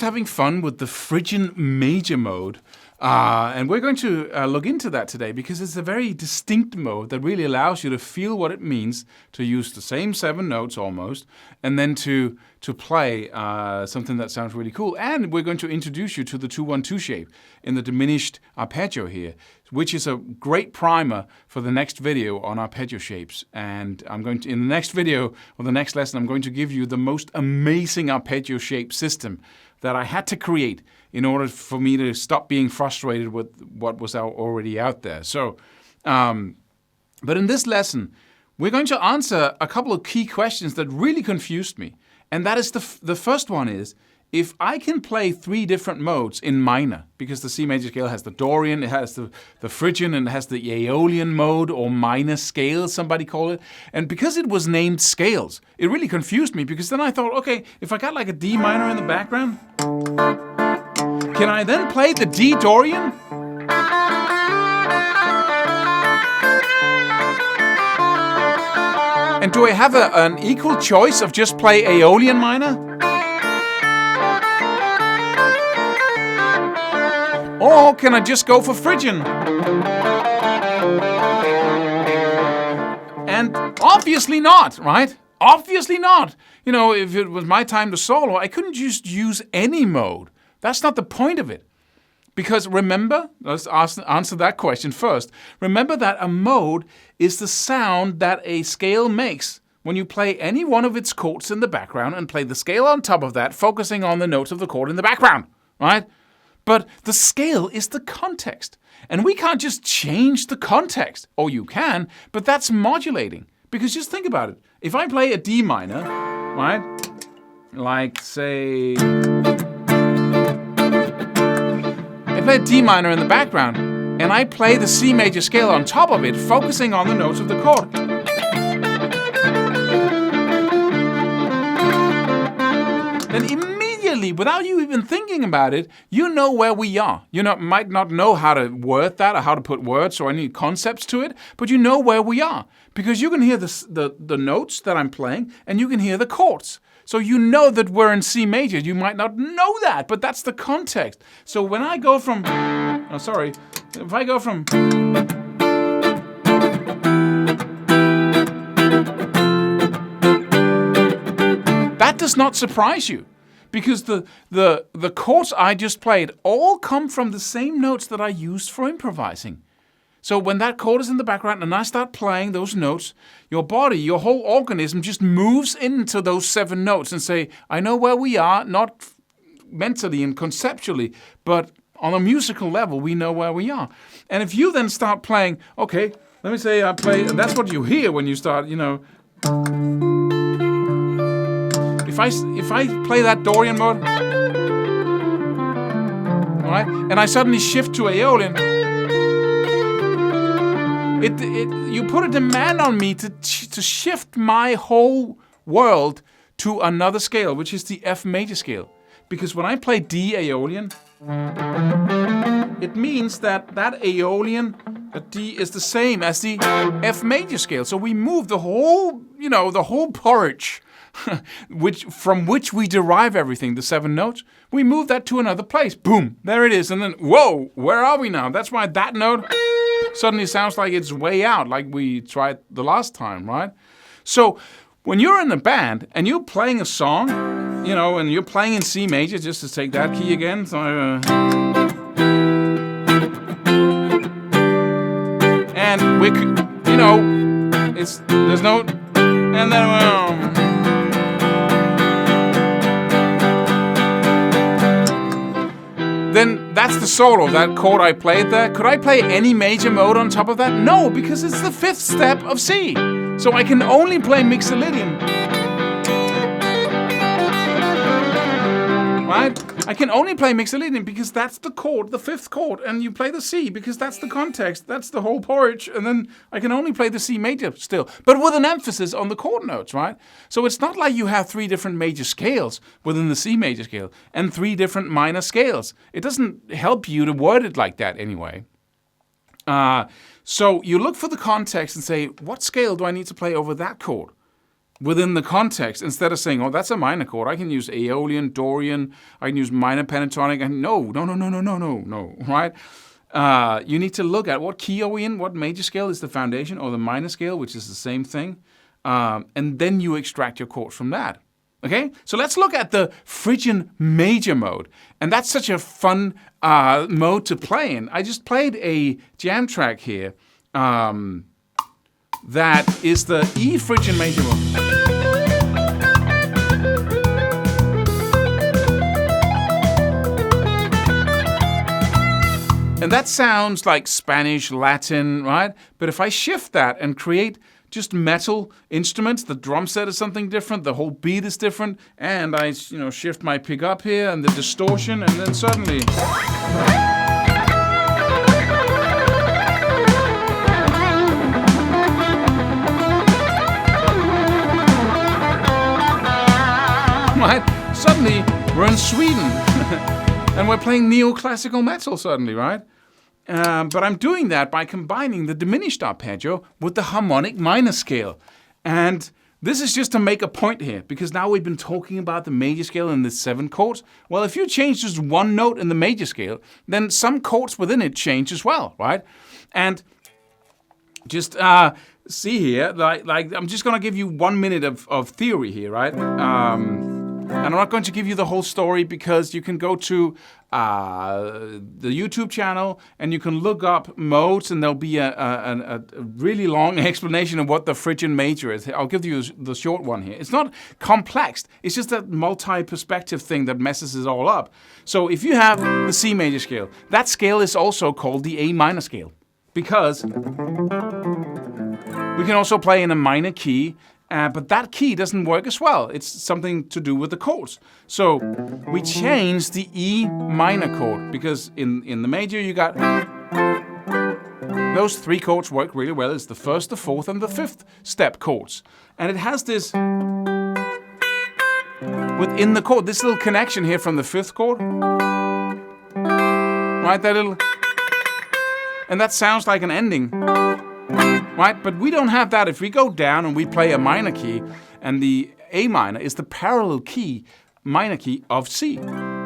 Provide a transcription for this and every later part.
having fun with the Phrygian major mode. And we're going to look into that today because it's a very distinct mode that really allows you to feel what it means to use the same 7 notes almost, and then to play something that sounds really cool. And we're going to introduce you to the 2-1-2 shape in the diminished arpeggio here, which is a great primer for the next video on arpeggio shapes. And I'm going to, in the next video or the next lesson, I'm going to give you the most amazing arpeggio shape system that I had to create in order for me to stop being frustrated with what was already out there. So, but in this lesson, we're going to answer a couple of key questions that really confused me. And that is the first one is, if I can play 3 different modes in minor, because the C major scale has the Dorian, it has the Phrygian, and it has the Aeolian mode, or minor scale, somebody call it. And because it was named scales, it really confused me, because then I thought, okay, if I got like a D minor in the background, can I then play the D Dorian? And do I have an equal choice of just play Aeolian minor? Or can I just go for Phrygian? And obviously not, right? Obviously not. You know, if it was my time to solo, I couldn't just use any mode. That's not the point of it. Because remember, let's answer that question first. Remember that a mode is the sound that a scale makes when you play any one of its chords in the background and play the scale on top of that, focusing on the notes of the chord in the background, right? But the scale is the context. And we can't just change the context. Or you can, but that's modulating. Because just think about it. If I play a D minor, right? Like, say, I play a D minor in the background, and I play the C major scale on top of it, focusing on the notes of the chord. Then immediately, without you even thinking about it, you know where we are. You might not know how to word that or how to put words or any concepts to it, but you know where we are. Because you can hear the notes that I'm playing, and you can hear the chords. So you know that we're in C major. You might not know that, but that's the context. So when I go from, if I go from, that does not surprise you, because the chords I just played all come from the same notes that I used for improvising. So when that chord is in the background and I start playing those notes, your body, your whole organism just moves into those 7 notes and say, I know where we are, not mentally and conceptually, but on a musical level, we know where we are. And if you then start playing, okay, let me say I play, that's what you hear when you start, you know. If I play that Dorian mode, all right, and I suddenly shift to Aeolian, you put a demand on me to shift my whole world to another scale, which is the F major scale. Because when I play D Aeolian, it means that Aeolian, D, is the same as the F major scale. So we move the whole porridge, from which we derive everything, the 7 notes, we move that to another place. Boom, there it is. And then, whoa, where are we now? That's why that note suddenly sounds like it's way out, like we tried the last time, right? So when you're in a band and you're playing a song, and you're playing in C major, just to take that key again. So, and there's no, and then, then that's the solo, that chord I played there. Could I play any major mode on top of that? No, because it's the 5th step of C. So I can only play Mixolydian. Right? I can only play Mixolydian because that's the chord, the 5th chord, and you play the C because that's the context, that's the whole porridge, and then I can only play the C major still, but with an emphasis on the chord notes, right? So it's not like you have 3 different major scales within the C major scale and 3 different minor scales. It doesn't help you to word it like that anyway. So you look for the context and say, what scale do I need to play over that chord? within the context, instead of saying, oh, that's a minor chord. I can use Aeolian, Dorian, I can use minor pentatonic. And no, right? You need to look at what key are we in, what major scale is the foundation, or the minor scale, which is the same thing. And then you extract your chords from that. Okay? So let's look at the Phrygian major mode. And that's such a fun mode to play in. I just played a jam track here that is the E Phrygian major mode. And that sounds like Spanish, Latin, right? But if I shift that and create just metal instruments, the drum set is something different, the whole beat is different, and I, shift my pick up here and the distortion, and then suddenly, right? Suddenly we're in Sweden, and we're playing neoclassical metal suddenly, right? But I'm doing that by combining the diminished arpeggio with the harmonic minor scale. And this is just to make a point here, because now we've been talking about the major scale and the 7 chords. Well, if you change just one note in the major scale, then some chords within it change as well, right? And just see here, like I'm just going to give you 1 minute of theory here, right? And I'm not going to give you the whole story, because you can go to the YouTube channel and you can look up modes, and there'll be a really long explanation of what the Phrygian major is. I'll give you the short one here. It's not complex. It's just that multi-perspective thing that messes it all up. So if you have the C major scale, that scale is also called the A minor scale, because we can also play in a minor key. But that key doesn't work as well. It's something to do with the chords. So we change the E minor chord, because in the major you got those 3 chords work really well. It's the 1st, the 4th, and the 5th step chords. And it has this within the chord, this little connection here from the 5th chord. Right, that little, and that sounds like an ending. Right, but we don't have that. If we go down and we play a minor key, and the A minor is the parallel key, minor key of C,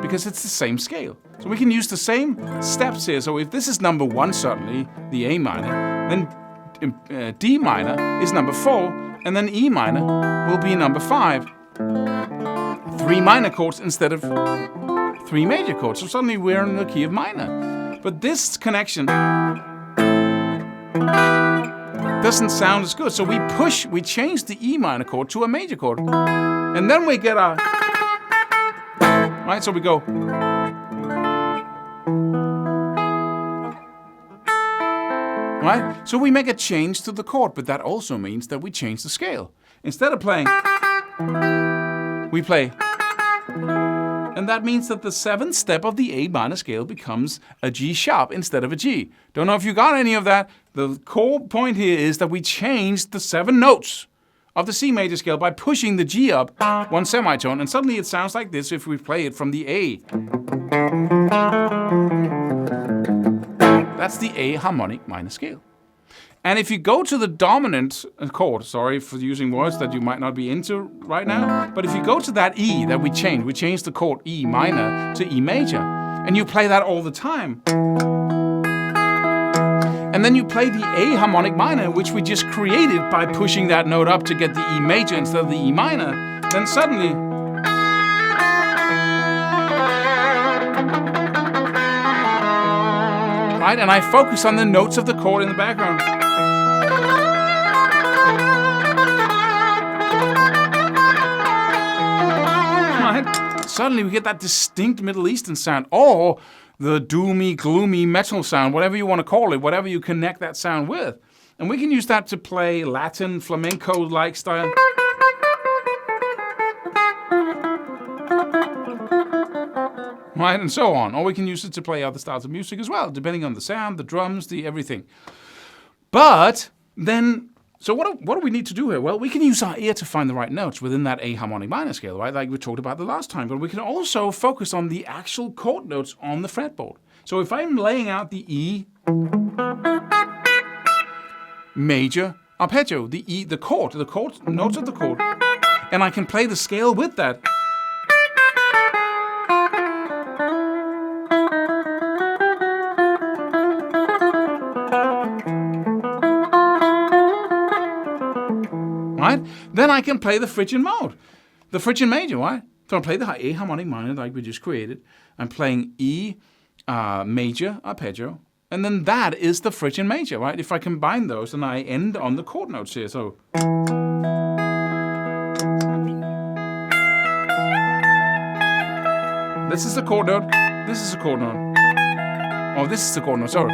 because it's the same scale. So we can use the same steps here. So if this is number 1, certainly, the A minor, then D minor is number 4, and then E minor will be number 5. 3 minor chords instead of 3 major chords. So suddenly we're in the key of minor. But this connection doesn't sound as good. So we change the E minor chord to a major chord. And then we get our, right, so we go. Right? So we make a change to the chord, but that also means that we change the scale. Instead of playing, we play. And that means that the 7th step of the A minor scale becomes a G sharp instead of a G. Don't know if you got any of that. The core point here is that we changed the 7 notes of the C major scale by pushing the G up 1 semitone, and suddenly it sounds like this if we play it from the A. That's the A harmonic minor scale. And if you go to the dominant chord, sorry for using words that you might not be into right now, but if you go to that E that we changed the chord E minor to E major, and you play that all the time, and then you play the A harmonic minor, which we just created by pushing that note up to get the E major instead of the E minor, then suddenly, right, and I focus on the notes of the chord in the background. Suddenly we get that distinct Middle Eastern sound, or the doomy, gloomy metal sound, whatever you want to call it, whatever you connect that sound with. And we can use that to play Latin, flamenco-like style. Right, and so on. Or we can use it to play other styles of music as well, depending on the sound, the drums, the everything. But then, so what do we need to do here? Well, we can use our ear to find the right notes within that A harmonic minor scale, right? Like we talked about the last time. But we can also focus on the actual chord notes on the fretboard. So if I'm laying out the E major arpeggio, the chord notes of the chord, and I can play the scale with that. Right? Then I can play the Phrygian mode, the Phrygian major, right? So I play the A harmonic minor like we just created. I'm playing E major arpeggio, and then that is the Phrygian major, right? If I combine those, and I end on the chord notes here, so. This is the chord note, this is the chord note. Oh, this is the chord note, sorry.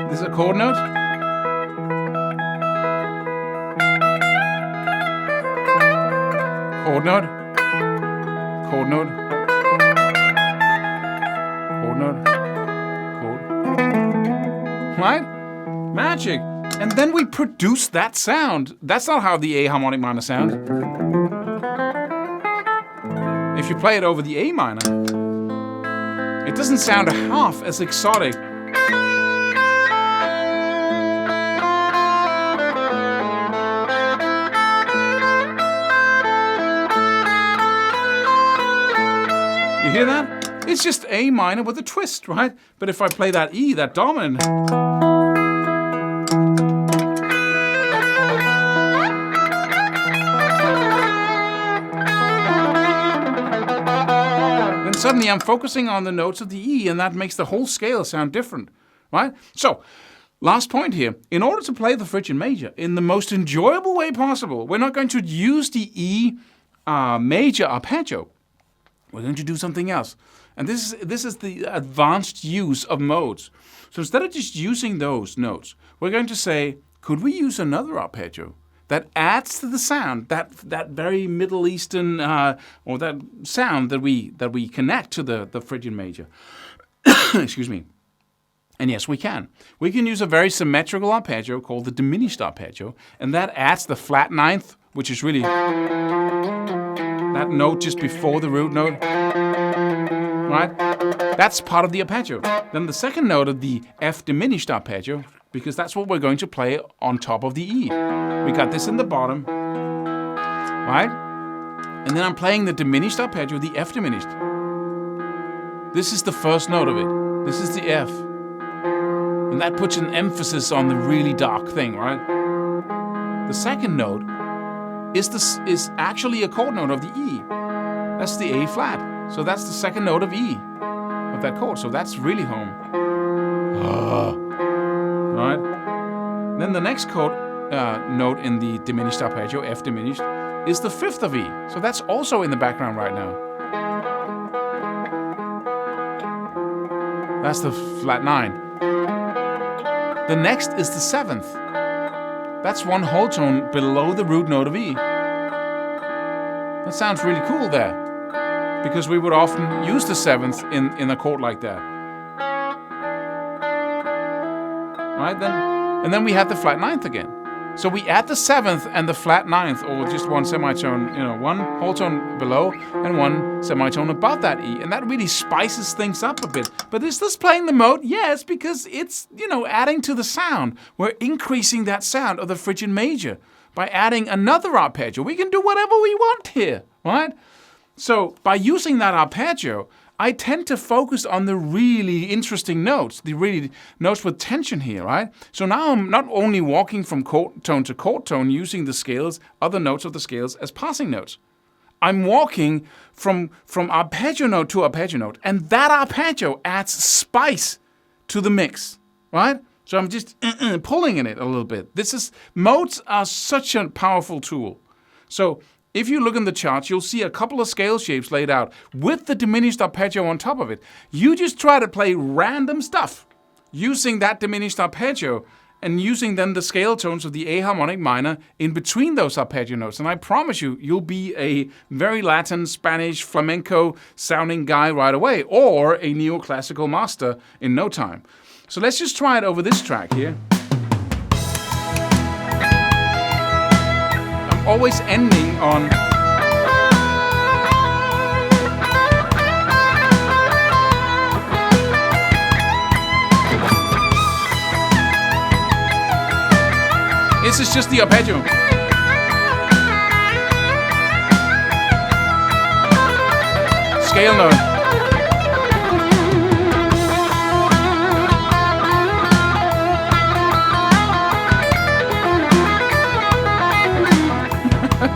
This is a chord note. Chord note. Chord note. Chord note. Chord. Right? Magic. And then we produce that sound. That's not how the A harmonic minor sounds. If you play it over the A minor, it doesn't sound half as exotic. You hear that? It's just A minor with a twist, right? But if I play that E, that dominant, then suddenly I'm focusing on the notes of the E, and that makes the whole scale sound different, right? So, last point here. In order to play the Phrygian major in the most enjoyable way possible, we're not going to use the E major arpeggio. We're going to do something else. And this is the advanced use of modes. So instead of just using those notes, we're going to say, could we use another arpeggio that adds to the sound, that very Middle Eastern, or that sound that we connect to the Phrygian major? Excuse me. And yes, we can. We can use a very symmetrical arpeggio called the diminished arpeggio, and that adds the flat ninth, which is really that note just before the root note, right? That's part of the arpeggio. Then the second note of the F diminished arpeggio, because that's what we're going to play on top of the E. We got this in the bottom, right? And then I'm playing the diminished arpeggio, the F diminished. This is the first note of it. This is the F. And that puts an emphasis on the really dark thing, right? The second note is actually a chord note of the E. That's the A flat. So that's the second note of E, of that chord. So that's really home. Right? Then the next chord note in the diminished arpeggio, F diminished, is the fifth of E. So that's also in the background right now. That's the flat 9. The next is the seventh. That's one whole tone below the root note of E. That sounds really cool there, because we would often use the seventh in a chord like that. Right then, and then we have the flat ninth again. So we add the seventh and the flat ninth, or just one semitone, one whole tone below and one semitone above that E, and that really spices things up a bit. But is this playing the mode? Yes, because it's, adding to the sound. We're increasing that sound of the Phrygian major by adding another arpeggio. We can do whatever we want here, right? So by using that arpeggio, I tend to focus on the really interesting notes, the really notes with tension here, right? So now I'm not only walking from chord tone to chord tone using the scales, other notes of the scales as passing notes. I'm walking from arpeggio note to arpeggio note, and that arpeggio adds spice to the mix, right? So I'm just pulling in it a little bit. Modes are such a powerful tool. So if you look in the charts, you'll see a couple of scale shapes laid out with the diminished arpeggio on top of it. You just try to play random stuff using that diminished arpeggio and using then the scale tones of the A harmonic minor in between those arpeggio notes. And I promise you, you'll be a very Latin, Spanish, flamenco sounding guy right away, or a neoclassical master in no time. So let's just try it over this track here. always ending on. This is just the arpeggio. Scale note.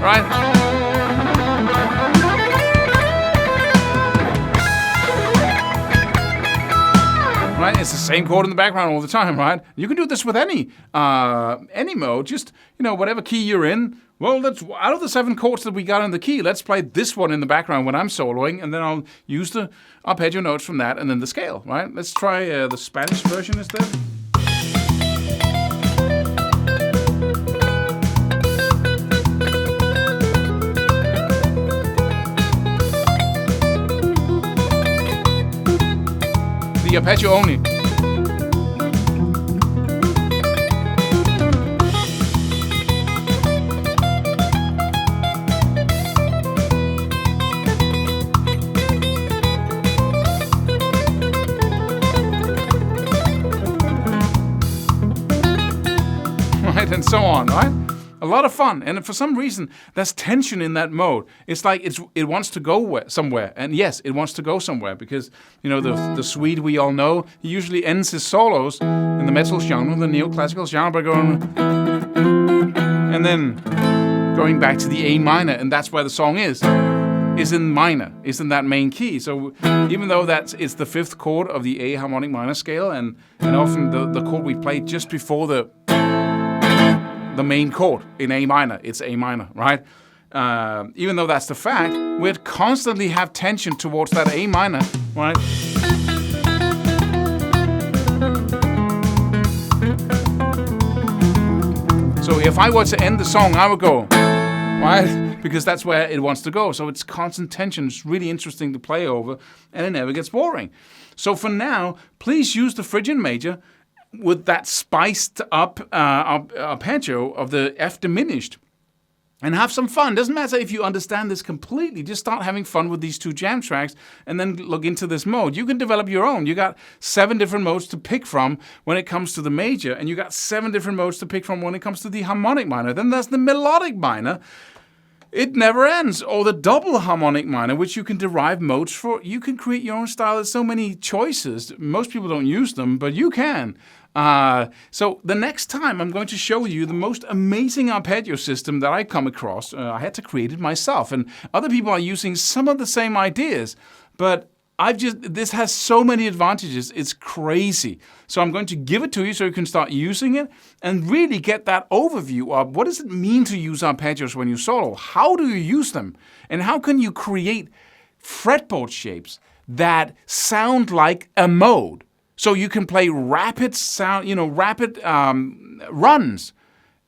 Right? Right, it's the same chord in the background all the time, right? You can do this with any mode, just, whatever key you're in. Well, that's out of the 7 chords that we got in the key, let's play this one in the background when I'm soloing, and then I'll use the arpeggio notes from that and then the scale, right? Let's try the Spanish version instead. The arpeggio only. Right, and so on, right? A lot of fun, and for some reason, there's tension in that mode. It's like it wants to go somewhere, and yes, it wants to go somewhere because the Swede we all know, he usually ends his solos in the metal genre, the neoclassical genre, by going and then going back to the A minor, and that's where the song is in minor, is in that main key. So even though it's the 5th chord of the A harmonic minor scale, and often the chord we play just before the main chord in A minor. It's A minor, right? Even though that's the fact, we'd constantly have tension towards that A minor, right? So if I were to end the song, I would go, right? Because that's where it wants to go. So it's constant tension. It's really interesting to play over, and it never gets boring. So for now, please use the Phrygian major with that spiced up arpeggio of the F diminished, and have some fun. Doesn't matter if you understand this completely. Just start having fun with these 2 jam tracks and then look into this mode. You can develop your own. You got 7 different modes to pick from when it comes to the major, and you got 7 different modes to pick from when it comes to the harmonic minor. Then there's the melodic minor. It never ends. Or the double harmonic minor, which you can derive modes for. You can create your own style. There's so many choices. Most people don't use them, but you can. So the next time I'm going to show you the most amazing arpeggio system that I come across. I had to create it myself, and other people are using some of the same ideas, but this has so many advantages, it's crazy. So I'm going to give it to you so you can start using it and really get that overview of what does it mean to use arpeggios when you solo? How do you use them? And how can you create fretboard shapes that sound like a mode? So you can play rapid runs,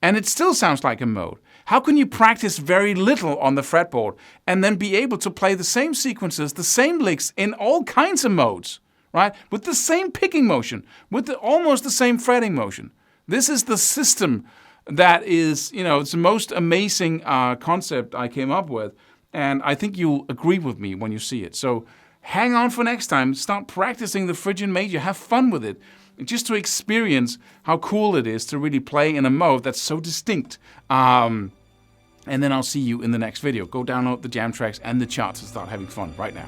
and it still sounds like a mode. How can you practice very little on the fretboard and then be able to play the same sequences, the same licks in all kinds of modes, right? With the same picking motion, with almost the same fretting motion. This is the system that is, it's the most amazing concept I came up with, and I think you'll agree with me when you see it. So hang on for next time. Start practicing the Phrygian major. Have fun with it, just to experience how cool it is to really play in a mode that's so distinct. And then I'll see you in the next video. Go download the jam tracks and the charts and start having fun right now.